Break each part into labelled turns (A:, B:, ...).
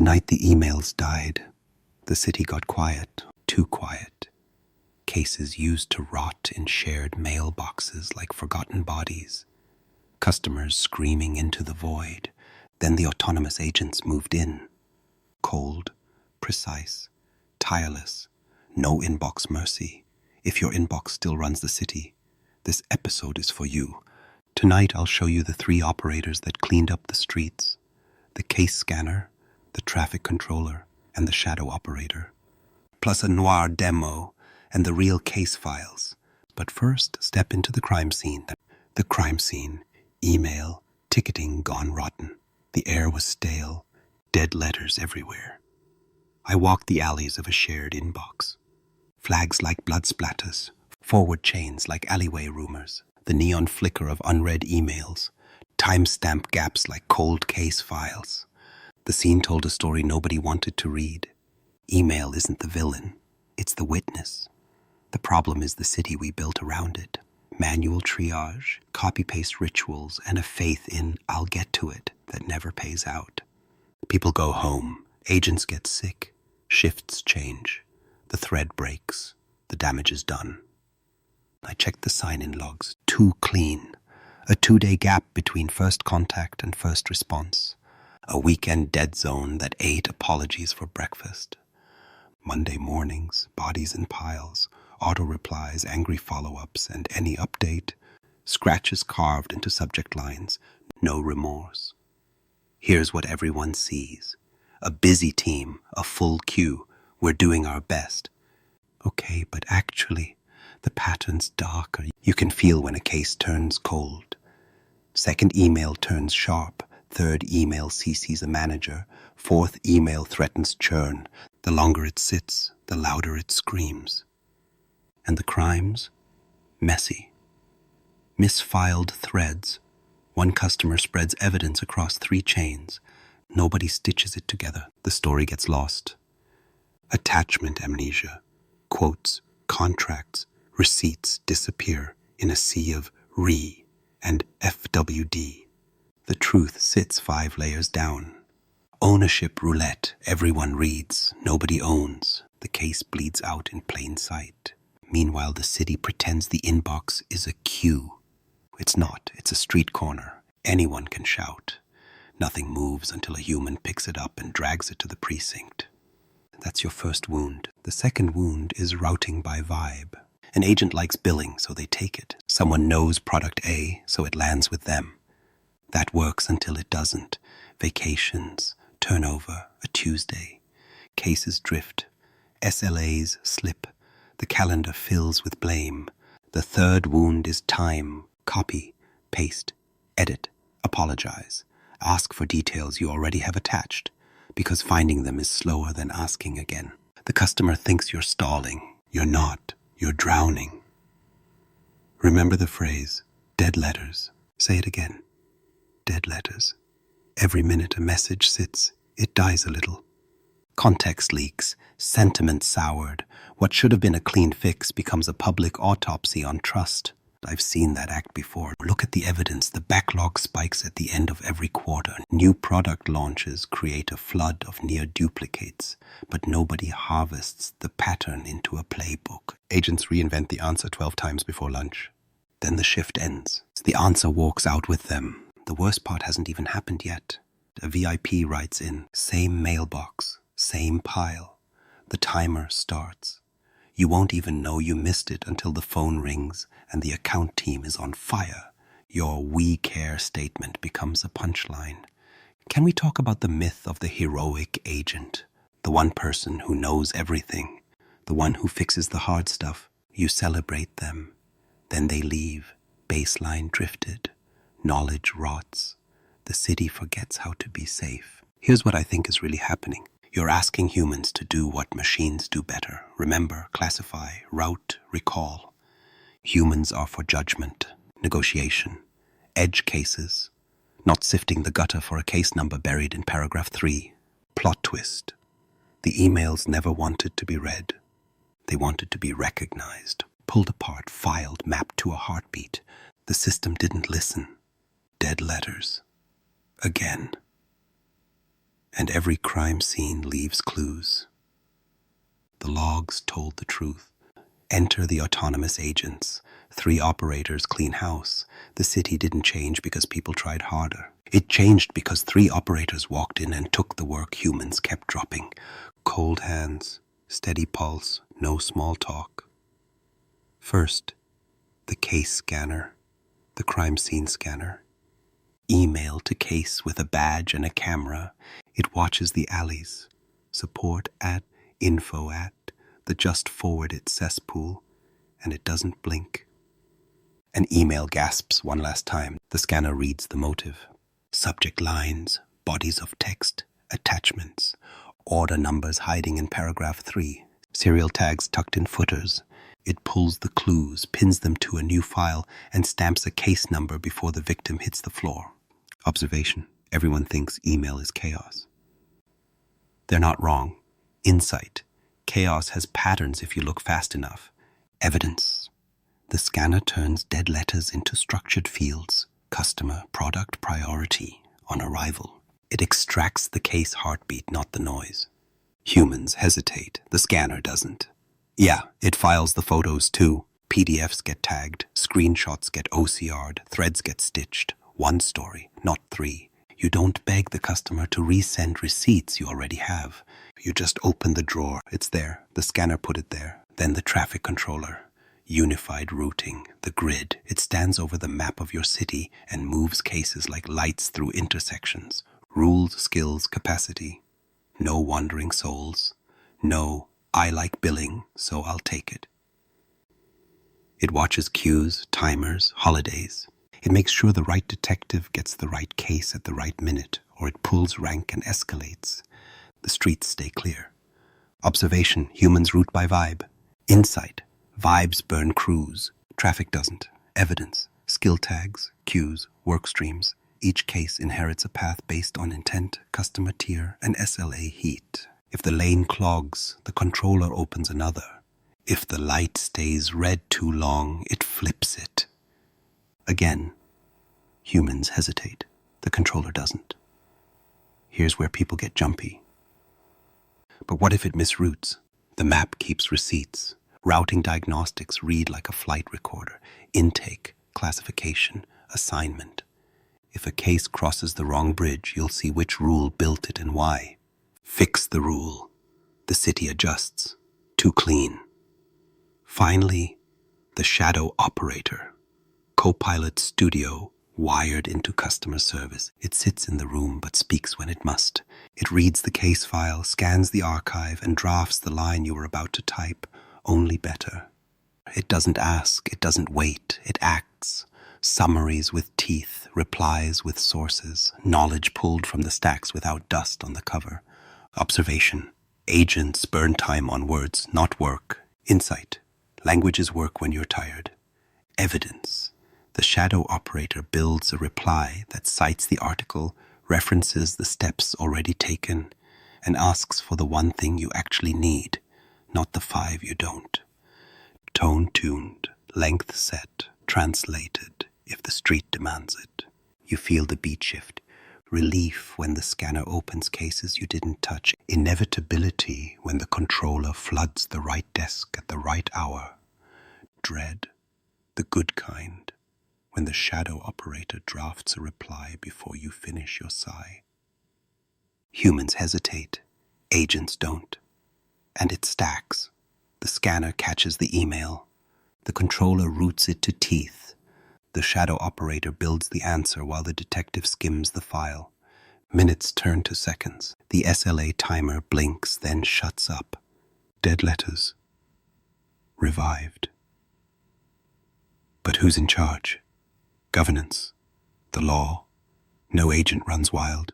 A: night the emails died, the city got quiet, too quiet. Cases used to rot in shared mailboxes like forgotten bodies. Customers screaming into the void. Then the autonomous agents moved in. Cold, precise, tireless, no inbox mercy. If your inbox still runs the city, this episode is for you. Tonight I'll show you the 3 operators that cleaned up the streets. The case scanner, the traffic controller, and the shadow operator. Plus a Noir demo and the real case files. But first, step into the crime scene. The crime scene. Email, ticketing gone rotten. The air was stale, dead letters everywhere. I walked the alleys of a shared inbox. Flags like blood splatters, forward chains like alleyway rumors, the neon flicker of unread emails, timestamp gaps like cold case files. The scene told a story nobody wanted to read. Email isn't the villain, it's the witness. The problem is the city we built around it. Manual triage, copy-paste rituals, and a faith in I'll get to it that never pays out. People go home, agents get sick, shifts change, the thread breaks, the damage is done. I checked the sign-in logs, too clean. A 2-day gap between first contact and first response. A weekend dead zone that ate apologies for breakfast. Monday mornings, bodies in piles, auto-replies, angry follow-ups, and any update, scratches carved into subject lines, no remorse. Here's what everyone sees. A busy team, a full queue, we're doing our best. Okay, but actually, the pattern's darker. You can feel when a case turns cold. Second email turns sharp. Third email CCs a manager. Fourth email threatens churn. The longer it sits, the louder it screams. And the crimes? Messy. Misfiled threads. One customer spreads evidence across 3 chains. Nobody stitches it together. The story gets lost. Attachment amnesia. Quotes, contracts, receipts disappear in a sea of RE and FWD. The truth sits 5 layers down. Ownership roulette. Everyone reads, nobody owns. The case bleeds out in plain sight. Meanwhile, the city pretends the inbox is a queue. It's not. It's a street corner. Anyone can shout. Nothing moves until a human picks it up and drags it to the precinct. That's your first wound. The second wound is routing by vibe. An agent likes billing, so they take it. Someone knows product A, so it lands with them. That works until it doesn't. Vacations, turnover, a Tuesday. Cases drift. SLAs slip. The calendar fills with blame. The third wound is time. Copy, paste, edit, apologize. Ask for details you already have attached, because finding them is slower than asking again. The customer thinks you're stalling. You're not. You're drowning. Remember the phrase, dead letters. Say it again. Dead letters. Every minute a message sits, it dies a little. Context leaks, sentiment soured. What should have been a clean fix becomes a public autopsy on trust. I've seen that act before. Look at the evidence. The backlog spikes at the end of every quarter. New product launches create a flood of near duplicates, but nobody harvests the pattern into a playbook. Agents reinvent the answer 12 times before lunch. Then the shift ends. The answer walks out with them. The worst part hasn't even happened yet. A VIP writes in, same mailbox, same pile. The timer starts. You won't even know you missed it until the phone rings and the account team is on fire. Your "we care" statement becomes a punchline. Can we talk about the myth of the heroic agent? The one person who knows everything. The one who fixes the hard stuff. You celebrate them. Then they leave. Baseline drifted. Knowledge rots. The city forgets how to be safe. Here's what I think is really happening. You're asking humans to do what machines do better. Remember, classify, route, recall. Humans are for judgment, negotiation, edge cases, not sifting the gutter for a case number buried in paragraph 3. Plot twist. The emails never wanted to be read. They wanted to be recognized, pulled apart, filed, mapped to a heartbeat. The system didn't listen. Dead letters. Again. And every crime scene leaves clues. The logs told the truth. Enter the autonomous agents. 3 operators clean house. The city didn't change because people tried harder. It changed because 3 operators walked in and took the work humans kept dropping. Cold hands, steady pulse, no small talk. First, the case scanner, the crime scene scanner. Email to case with a badge and a camera. It watches the alleys. Support at, info at, the just forward it cesspool, and it doesn't blink. An email gasps one last time. The scanner reads the motive. Subject lines, bodies of text, attachments, order numbers hiding in paragraph 3, serial tags tucked in footers. It pulls the clues, pins them to a new file, and stamps a case number before the victim hits the floor. Observation: everyone thinks email is chaos. They're not wrong. Insight: chaos has patterns if you look fast enough. Evidence: the scanner turns dead letters into structured fields. Customer, product, priority, on arrival. It extracts the case heartbeat, not the noise. Humans hesitate. The scanner doesn't. Yeah, it files the photos too. PDFs get tagged, screenshots get OCR'd, threads get stitched. 1 story, not 3. You don't beg the customer to resend receipts you already have. You just open the drawer. It's there. The scanner put it there. Then the traffic controller. Unified routing, the grid. It stands over the map of your city and moves cases like lights through intersections. Rules, skills, capacity. No wandering souls. No, I like billing, so I'll take it. It watches queues, timers, holidays. It makes sure the right detective gets the right case at the right minute, or it pulls rank and escalates. The streets stay clear. Observation: humans route by vibe. Insight: vibes burn crews. Traffic doesn't. Evidence: skill tags, queues, work streams. Each case inherits a path based on intent, customer tier, and SLA heat. If the lane clogs, the controller opens another. If the light stays red too long, it flips it. Again, humans hesitate. The controller doesn't. Here's where people get jumpy. But what if it misroutes? The map keeps receipts. Routing diagnostics read like a flight recorder. Intake, classification, assignment. If a case crosses the wrong bridge, you'll see which rule built it and why. Fix the rule. The city adjusts. Too clean. Finally, the shadow operator. Copilot Studio, wired into customer service. It sits in the room but speaks when it must. It reads the case file, scans the archive, and drafts the line you were about to type, only better. It doesn't ask, it doesn't wait, it acts. Summaries with teeth, replies with sources, knowledge pulled from the stacks without dust on the cover. Observation: agents burn time on words, not work. Insight: languages work when you're tired. Evidence: the shadow operator builds a reply that cites the article, references the steps already taken, and asks for the one thing you actually need, not the 5 you don't. Tone tuned, length set, translated, if the street demands it. You feel the beat shift. Relief when the scanner opens cases you didn't touch. Inevitability when the controller floods the right desk at the right hour. Dread, the good kind, when the shadow operator drafts a reply before you finish your sigh. Humans hesitate, agents don't. And it stacks. The scanner catches the email. The controller routes it to teeth. The shadow operator builds the answer while the detective skims the file. Minutes turn to seconds. The SLA timer blinks, then shuts up. Dead letters. Revived. But who's in charge? Governance. The law. No agent runs wild.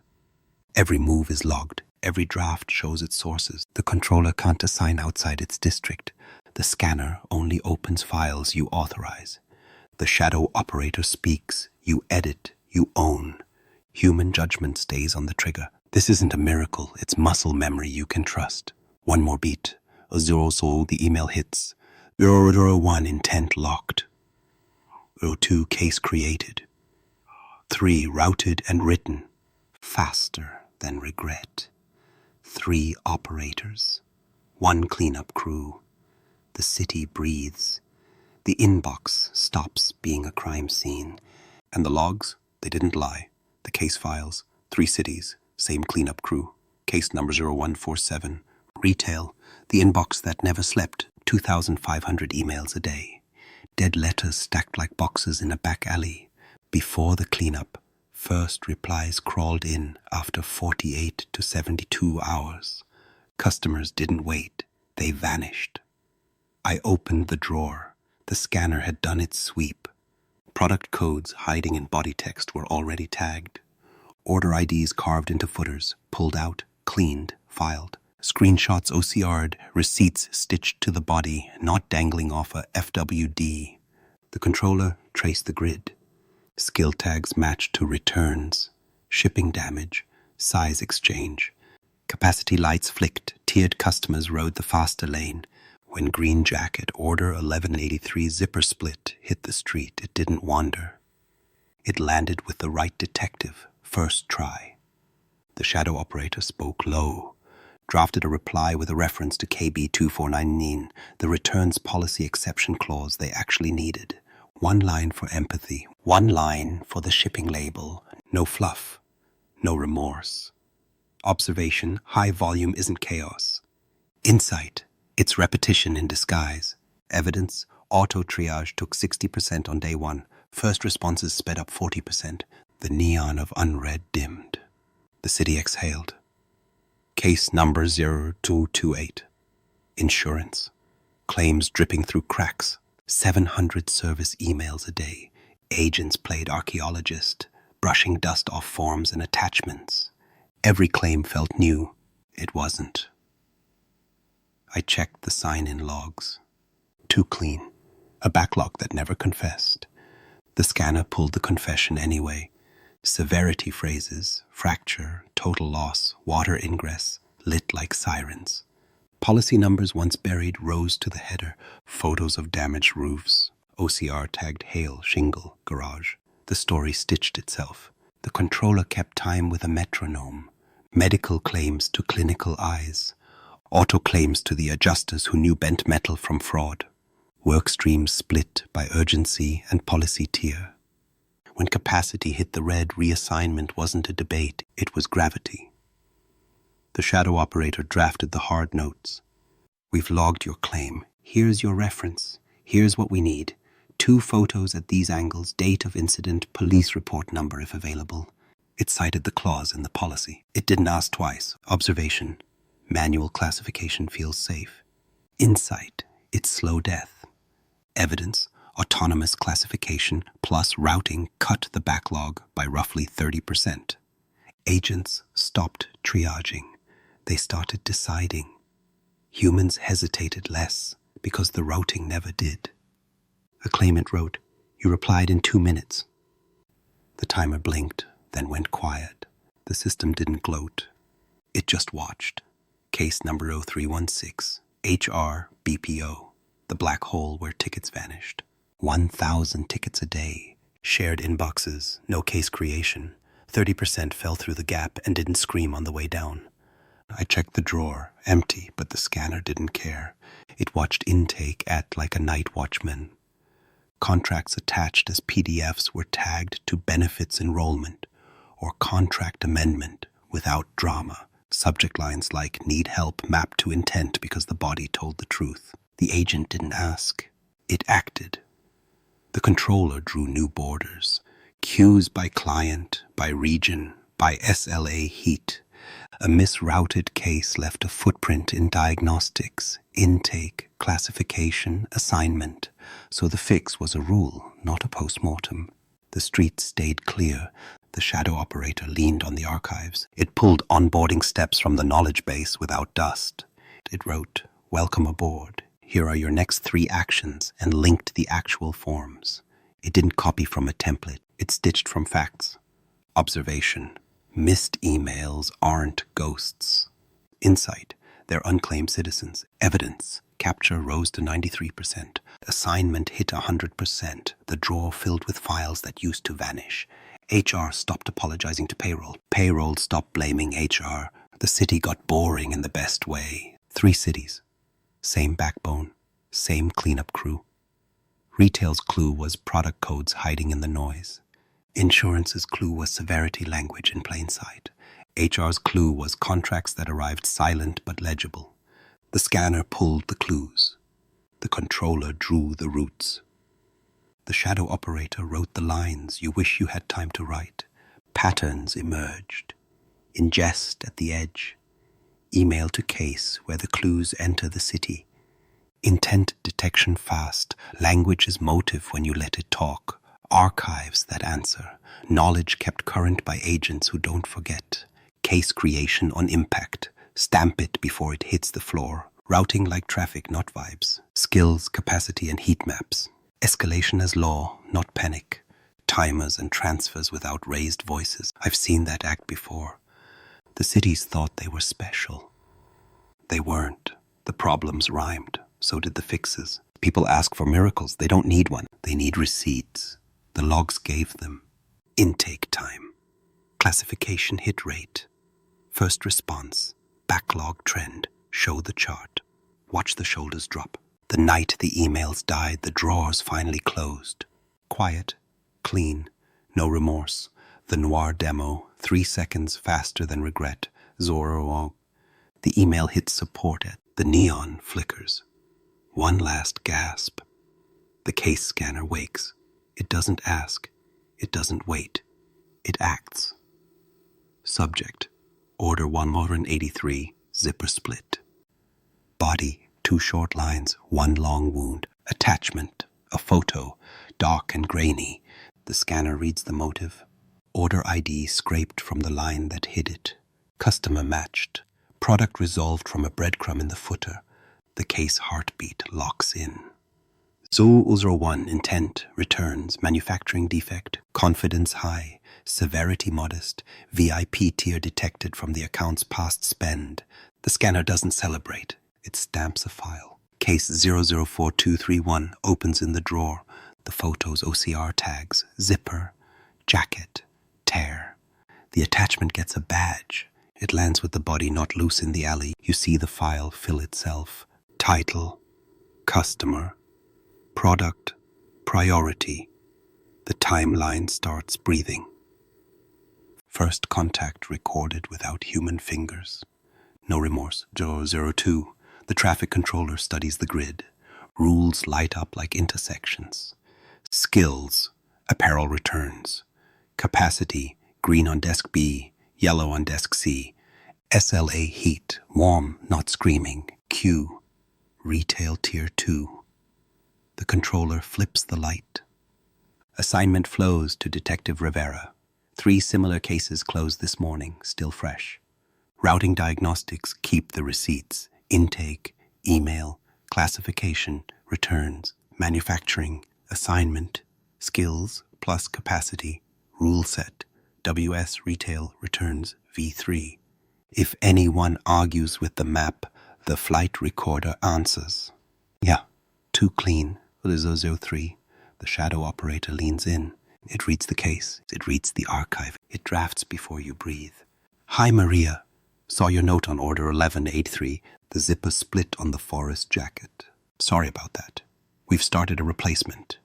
A: Every move is logged. Every draft shows its sources. The controller can't assign outside its district. The scanner only opens files you authorize. The shadow operator speaks. You edit. You own. Human judgment stays on the trigger. This isn't a miracle. It's muscle memory you can trust. One more beat. A 0 soul, the email hits. 001 intent locked. 02 case created. 3 routed and written. Faster than regret. 3 operators, 1 cleanup crew. The city breathes. The inbox stops being a crime scene. And the logs, they didn't lie. The case files, 3 cities, same cleanup crew. Case number 0147. Retail, the inbox that never slept, 2,500 emails a day. Dead letters stacked like boxes in a back alley. Before the cleanup, first replies crawled in after 48 to 72 hours. Customers didn't wait. They vanished. I opened the drawer. The scanner had done its sweep. Product codes hiding in body text were already tagged. Order IDs carved into footers, pulled out, cleaned, filed. Screenshots OCR'd, receipts stitched to the body, not dangling off a FWD. The controller traced the grid. Skill tags matched to returns, shipping damage, size exchange. Capacity lights flicked, tiered customers rode the faster lane. When Green Jacket Order 1183 zipper split hit the street, it didn't wander. It landed with the right detective, first try. The shadow operator spoke low, drafted a reply with a reference to KB 2499, the returns policy exception clause they actually needed. 1 line for empathy, 1 line for the shipping label. No fluff, no remorse. Observation, high volume isn't chaos. Insight, it's repetition in disguise. Evidence, auto triage took 60% on day 1. First responses sped up 40%. The neon of Unread dimmed. The city exhaled. Case number 0228. Insurance. Claims dripping through cracks. 700 service emails a day. Agents played archaeologist, brushing dust off forms and attachments. Every claim felt new. It wasn't. I checked the sign-in logs. Too clean. A backlog that never confessed. The scanner pulled the confession anyway. Severity phrases, fracture, total loss, water ingress, lit like sirens. Policy numbers once buried rose to the header, photos of damaged roofs. OCR tagged hail, shingle, garage. The story stitched itself. The controller kept time with a metronome. Medical claims to clinical eyes. Auto claims to the adjusters who knew bent metal from fraud. Work streams split by urgency and policy tier. When capacity hit the red, reassignment wasn't a debate, it was gravity. The shadow operator drafted the hard notes. We've logged your claim. Here's your reference. Here's what we need. 2 photos at these angles, date of incident, police report number if available. It cited the clause in the policy. It didn't ask twice. Observation. Manual classification feels safe. Insight. It's slow death. Evidence. Autonomous classification plus routing cut the backlog by roughly 30%. Agents stopped triaging. They started deciding. Humans hesitated less because the routing never did. A claimant wrote, "You replied in 2 minutes." The timer blinked, then went quiet. The system didn't gloat. It just watched. Case number 0316, HR BPO, the black hole where tickets vanished. 1,000 tickets a day, shared inboxes, no case creation. 30% fell through the gap and didn't scream on the way down. I checked the drawer, empty, but the scanner didn't care. It watched intake act like a night watchman. Contracts attached as PDFs were tagged to benefits enrollment or contract amendment without drama. Subject lines like "need help" mapped to intent because the body told the truth. The agent didn't ask. It acted. The controller drew new borders. Queues by client, by region, by SLA heat. A misrouted case left a footprint in diagnostics, intake, classification, assignment. So the fix was a rule, not a postmortem. The street stayed clear. The shadow operator leaned on the archives. It pulled onboarding steps from the knowledge base without dust. It wrote, "Welcome aboard. Here are your next 3 actions," and linked the actual forms. It didn't copy from a template. It stitched from facts. Observation. Missed emails aren't ghosts. Insight. They're unclaimed citizens. Evidence. Capture rose to 93%. Assignment hit 100%. The drawer filled with files that used to vanish. HR stopped apologizing to payroll. Payroll stopped blaming HR. The city got boring in the best way. 3 cities, same backbone, same cleanup crew. Retail's clue was product codes hiding in the noise. Insurance's clue was severity language in plain sight. HR's clue was contracts that arrived silent but legible. The scanner pulled the clues. The controller drew the routes. The shadow operator wrote the lines you wish you had time to write. Patterns emerged. Ingest at the edge. Email to case where the clues enter the city. Intent detection fast. Language is motive when you let it talk. Archives that answer. Knowledge kept current by agents who don't forget. Case creation on impact. Stamp it before it hits the floor. Routing like traffic, not vibes. Skills, capacity, and heat maps. Escalation as law, not panic. Timers and transfers without raised voices. I've seen that act before. The cities thought they were special. They weren't. The problems rhymed. So did the fixes. People ask for miracles. They don't need one. They need receipts. The logs gave them. Intake time. Classification hit rate. First response. Backlog trend. Show the chart. Watch the shoulders drop. The night the emails died, the drawers finally closed. Quiet. Clean. No remorse. The Noir demo. 3 seconds faster than regret. Zorro. The email hits support at. The neon flickers. One last gasp. The case scanner wakes. It doesn't ask. It doesn't wait. It acts. Subject. Order 183. Zipper split. Body. 2 short lines. 1 long wound. Attachment. A photo. Dark and grainy. The scanner reads the motive. Order ID scraped from the line that hid it. Customer matched. Product resolved from a breadcrumb in the footer. The case heartbeat locks in. 001 intent returns manufacturing defect, confidence high, severity modest, VIP tier detected from the account's past spend. The scanner doesn't celebrate. It stamps a file. Case 004231 opens in the drawer. The photos OCR tags, zipper, jacket, tear. The attachment gets a badge. It lands with the body not loose in the alley. You see the file fill itself. Title, customer, product, priority. The timeline starts breathing. First contact recorded without human fingers. No remorse. 002. The traffic controller studies the grid. Rules light up like intersections. Skills, apparel returns. Capacity, green on desk B, yellow on desk C. SLA heat, warm, not screaming. Q, retail tier 2. The controller flips the light. Assignment flows to Detective Rivera. 3 similar cases closed this morning, still fresh. Routing diagnostics keep the receipts. Intake, email, classification, returns, manufacturing, assignment, skills plus capacity, rule set, WS retail returns V3. If anyone argues with the map, the flight recorder answers. Yeah, too clean. 003. The shadow operator leans in. It reads the case. It reads the archive. It drafts before you breathe. Hi, Maria. Saw your note on order 1183. The zipper split on the forest jacket. Sorry about that. We've started a replacement.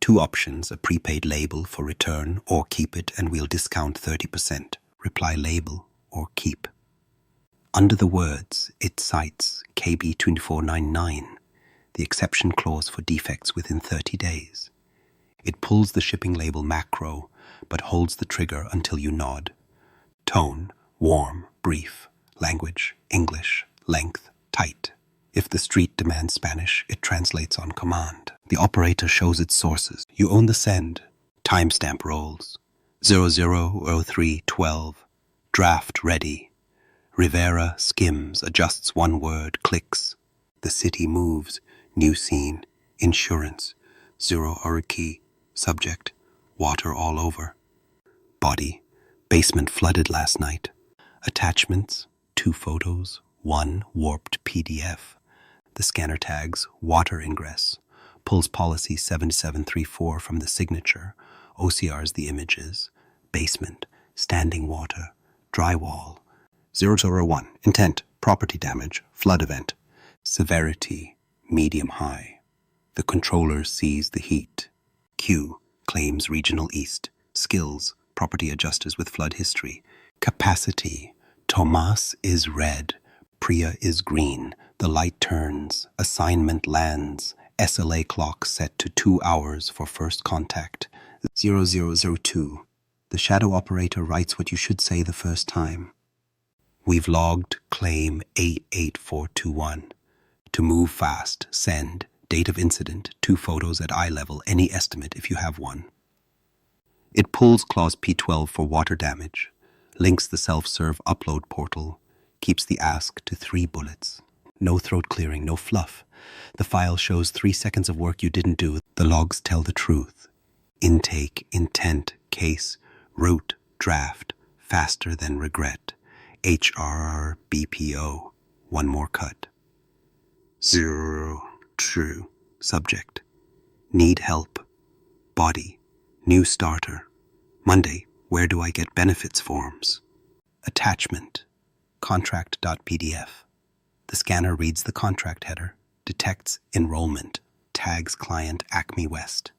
A: 2 options, a prepaid label for return or keep it and we'll discount 30%. Reply label or keep. Under the words, it cites KB 2499, the exception clause for defects within 30 days. It pulls the shipping label macro, but holds the trigger until you nod. Tone, warm, brief. Language, English. Length, tight. If the street demands Spanish, it translates on command. The operator shows its sources. You own the send. Timestamp rolls. 000312. Draft ready. Rivera skims, adjusts 1 word, clicks. The city moves. New scene. Insurance. 0 key. Subject. Water all over. Body. Basement flooded last night. Attachments. 2 photos. 1 warped PDF. The scanner tags water ingress. Pulls policy 7734 from the signature. OCRs the images. Basement. Standing water. Drywall. 001. Intent, property damage, flood event. Severity, medium-high. The controller sees the heat. Q, claims regional east. Skills, property adjusters with flood history. Capacity, Tomas is red, Priya is green. The light turns, assignment lands. SLA clock set to 2 hours for first contact. 0002. The shadow operator writes what you should say the first time. We've logged claim 88421. To move fast, send. Date of incident, 2 photos at eye level, any estimate if you have one. It pulls clause P12 for water damage, links the self-serve upload portal, keeps the ask to 3 bullets. No throat clearing, no fluff. The file shows 3 seconds of work you didn't do. The logs tell the truth. Intake, intent, case, route, draft, faster than regret. HRR, BPO, 1 more cut. 0, true, subject. Need help. Body, new starter. Monday, where do I get benefits forms? Attachment, contract.pdf. The scanner reads the contract header, detects enrollment, tags client Acme West.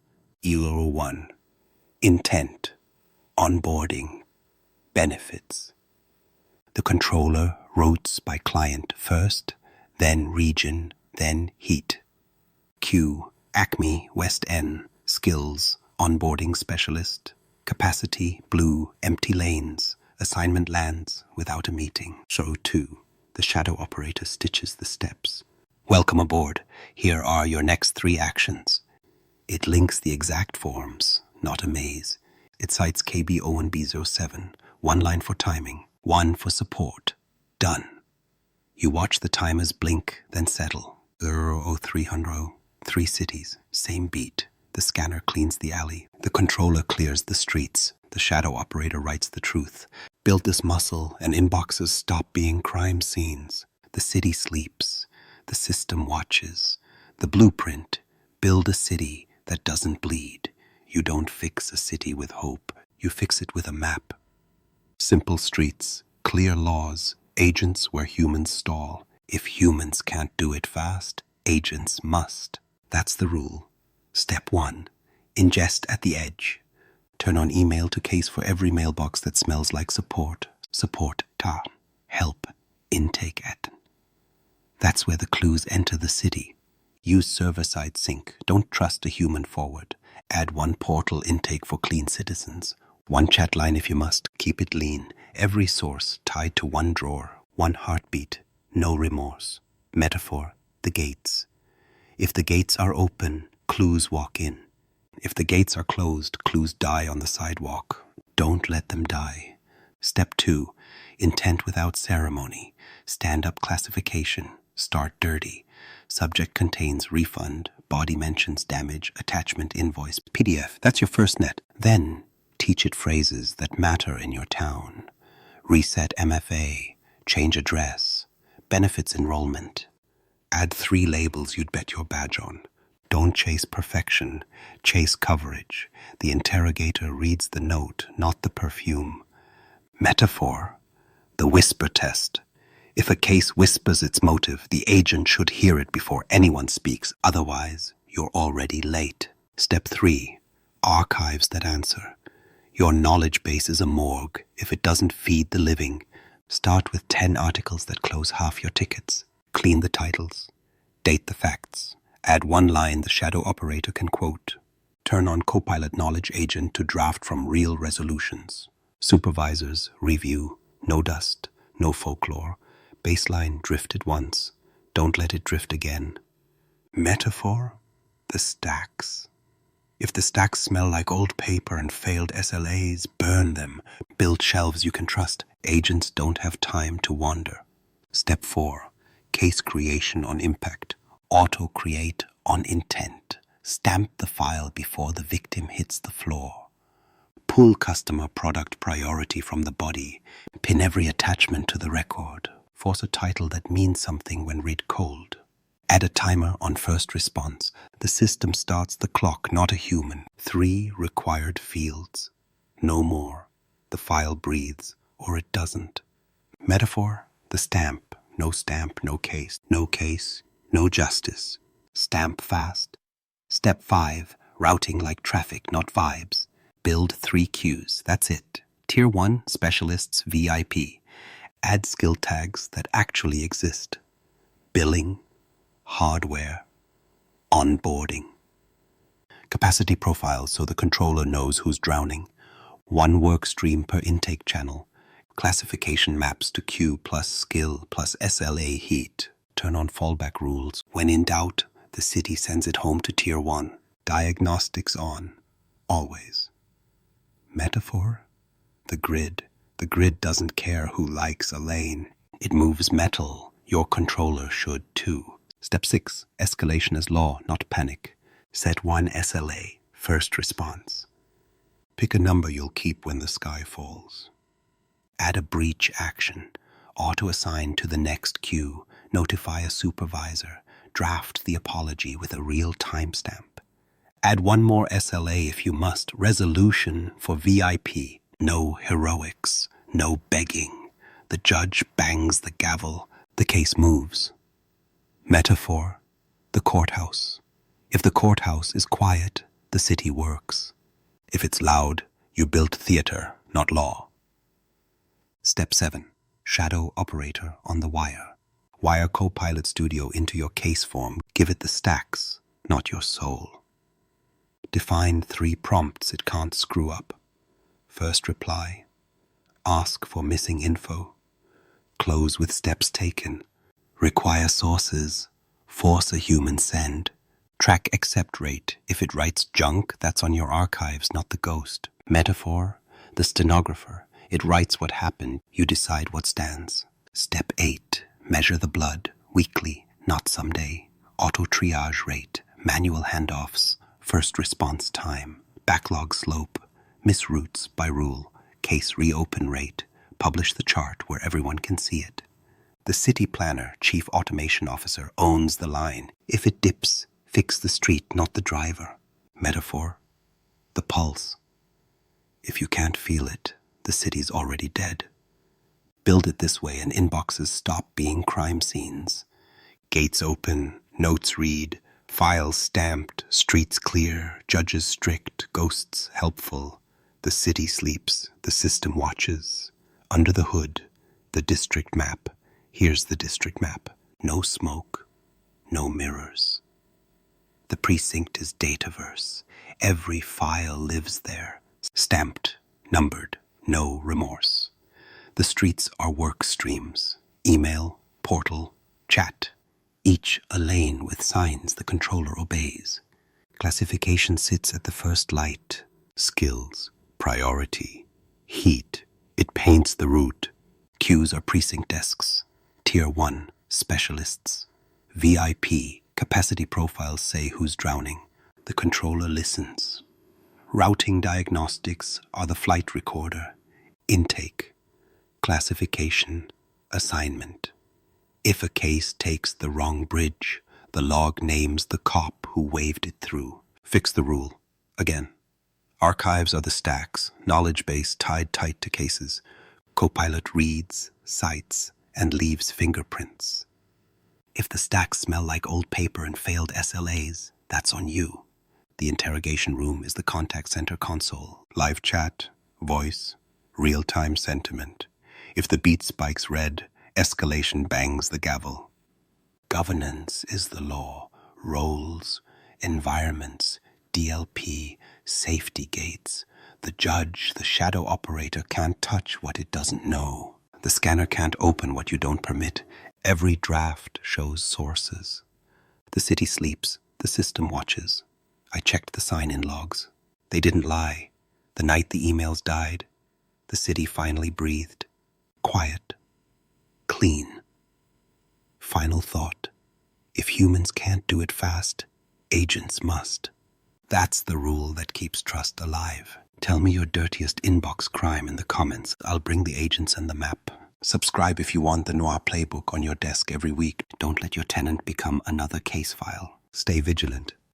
A: 01. Intent, onboarding, benefits. The controller routes by client first, then region, then heat. Q, Acme West N, skills, onboarding specialist. Capacity, blue, empty lanes. Assignment lands without a meeting. Show 2. The shadow operator stitches the steps. Welcome aboard. Here are your next 3 actions. It links the exact forms, not a maze. It cites KBO and B07, 1 line for timing, 1 for support. Done. You watch the timers blink, then settle. 00300, 3 cities, same beat. The scanner cleans the alley. The controller clears the streets. The shadow operator writes the truth. Build this muscle and inboxes stop being crime scenes. The city sleeps. The system watches. The blueprint. Build a city that doesn't bleed. You don't fix a city with hope. You fix it with a map. Simple streets, clear laws, agents where humans stall. If humans can't do it fast, agents must. That's the rule. Step 1. Ingest at the edge. Turn on email to case for every mailbox that smells like support. Support ta. Help. Intake at. That's where the clues enter the city. Use server-side sync. Don't trust a human forward. Add 1 portal intake for clean citizens. 1 chat line if you must. Keep it lean. Every source tied to 1 drawer. 1 heartbeat. No remorse. Metaphor. The gates. If the gates are open, clues walk in. If the gates are closed, clues die on the sidewalk. Don't let them die. Step 2. Intent without ceremony. Stand-up classification. Start dirty. Subject contains refund. Body mentions damage. Attachment invoice. PDF. That's your first net. Then teach it phrases that matter in your town. Reset MFA. Change address. Benefits enrollment. Add 3 labels you'd bet your badge on. Don't chase perfection, chase coverage. The interrogator reads the note, not the perfume. Metaphor, the whisper test. If a case whispers its motive, the agent should hear it before anyone speaks. Otherwise, you're already late. Step 3, archives that answer. Your knowledge base is a morgue. If it doesn't feed the living, start with 10 articles that close half your tickets. Clean the titles. Date the facts. Add 1 line the shadow operator can quote. Turn on Copilot Knowledge Agent to draft from real resolutions. Supervisors, review, no dust, no folklore. Baseline drifted once. Don't let it drift again. Metaphor? The stacks. If the stacks smell like old paper and failed SLAs, burn them. Build shelves you can trust. Agents don't have time to wander. Step 4. Case creation on impact. Auto-create on intent. Stamp the file before the victim hits the floor. Pull customer product priority from the body. Pin every attachment to the record. Force a title that means something when read cold. Add a timer on first response. The system starts the clock, not a human. 3 required fields. No more. The file breathes, or it doesn't. Metaphor, the stamp. No stamp, no case. No case, no justice. Stamp fast. Step 5, routing like traffic, not vibes. Build 3 queues, that's it. Tier 1, specialists, VIP. Add skill tags that actually exist. Billing, hardware, onboarding. Capacity profiles so the controller knows who's drowning. 1 work stream per intake channel. Classification maps to queue plus skill plus SLA heat. Turn on fallback rules. When in doubt, the city sends it home to Tier 1. Diagnostics on. Always. Metaphor? The grid. The grid doesn't care who likes a lane. It moves metal. Your controller should too. Step 6. Escalation as law, not panic. Set 1 SLA, first response. Pick a number you'll keep when the sky falls. Add a breach action. Auto-assign to the next queue. Notify a supervisor. Draft the apology with a real timestamp. Add 1 more SLA if you must. Resolution for VIP. No heroics. No begging. The judge bangs the gavel. The case moves. Metaphor. The courthouse. If the courthouse is quiet, the city works. If it's loud, you built theater, not law. Step 7. Shadow operator on the wire. Wire Copilot Studio into your case form. Give it the stacks, not your soul. Define 3 prompts it can't screw up. First reply. Ask for missing info. Close with steps taken. Require sources. Force a human send. Track accept rate. If it writes junk, that's on your archives, not the ghost. Metaphor. The stenographer. It writes what happened. You decide what stands. Step 8. Measure the blood. Weekly, not someday. Auto triage rate. Manual handoffs. First response time. Backlog slope. Miss routes by rule. Case reopen rate. Publish the chart where everyone can see it. The city planner, chief automation officer, owns the line. If it dips, fix the street, not the driver. Metaphor. The pulse. If you can't feel it, the city's already dead. Build it this way and inboxes stop being crime scenes. Gates open, notes read, files stamped, streets clear, judges strict, ghosts helpful. The city sleeps, the system watches. Under the hood, the district map. Here's the district map. No smoke, no mirrors. The precinct is dataverse. Every file lives there. Stamped, numbered, no remorse. The streets are work streams. Email, portal, chat. Each a lane with signs the controller obeys. Classification sits at the first light. Skills, priority, heat. It paints the route. Queues are precinct desks. Tier 1, specialists. VIP, capacity profiles say who's drowning. The controller listens. Routing diagnostics are the flight recorder. Intake, classification, assignment. If a case takes the wrong bridge, the log names the cop who waved it through. Fix the rule. Again. Archives are the stacks, knowledge base tied tight to cases. Copilot reads, cites, and leaves fingerprints. If the stacks smell like old paper and failed SLAs, that's on you. The interrogation room is the contact center console. Live chat, voice, real-time sentiment. If the beat spikes red, escalation bangs the gavel. Governance is the law. Roles, environments, DLP, safety gates. The judge, the shadow operator can't touch what it doesn't know. The scanner can't open what you don't permit. Every draft shows sources. The city sleeps. The system watches. I checked the sign-in logs. They didn't lie. The night the emails died, the city finally breathed. Quiet. Clean. Final thought. If humans can't do it fast, agents must. That's the rule that keeps trust alive. Tell me your dirtiest inbox crime in the comments. I'll bring the agents and the map. Subscribe if you want the Noir playbook on your desk every week. Don't let your tenant become another case file. Stay vigilant.